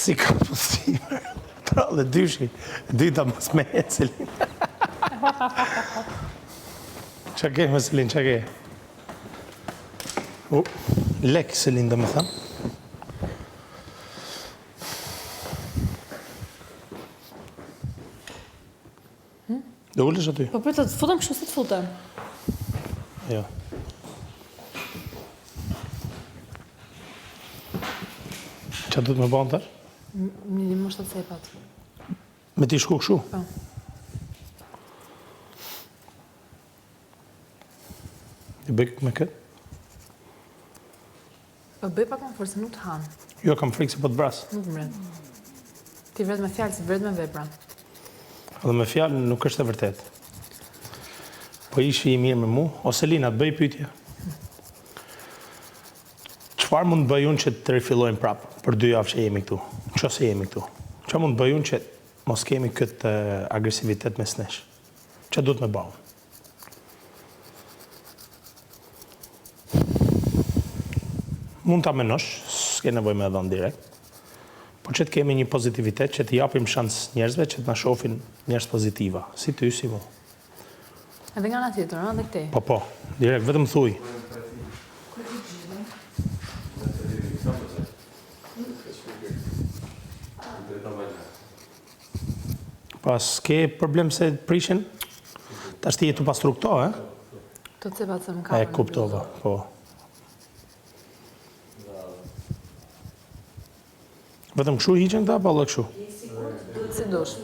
Si ka pësime. Pra dhe dyshi. Dyta mos me e Selin. Qa ke me Selin, qa ke? Lek Selin dhe me thëmë. Do ullesh aty? Po për të futëm kështu si të futëm. Jo. Qa du të me bënë tërë? Një më shtë të cepat. Me ti shku këshu? Po. I bëj me këtë? Po bëj pak më forë se nuk të hanë. Jo, kam frikë se po të bras. Nuk më vret. Ti vret me fjallë, si vret me vepra. Dhe me fjallë nuk është e vërtet. Po ishi i mirë me mu, ose Lina, të bëj pytje. Qëfar mund të bëj unë që të rifillojmë prapë për 2 javë që jemi këtu? Qëse jemi këtu? Që mund të bëj unë që mos kemi këtë agresivitet mes nesh? Që du të me bëjmë? Mund të amenosh, s'ke nevoj me dhënë direkt, po që të kemi një pozitivitet, që të japim shans njerëzve, që të na shofin njerëz pozitiva. Si ty, si mu. Edhe nga nga tjetër, edhe këti. Po, direkt, vetëm thuj. Pas, ke problem se prishin? Ta shti jetu pastru këto, Të cepat se më ka. E kuptova, po. Vetëm këshu hiqen këta, pa dhe këshu? Si dush.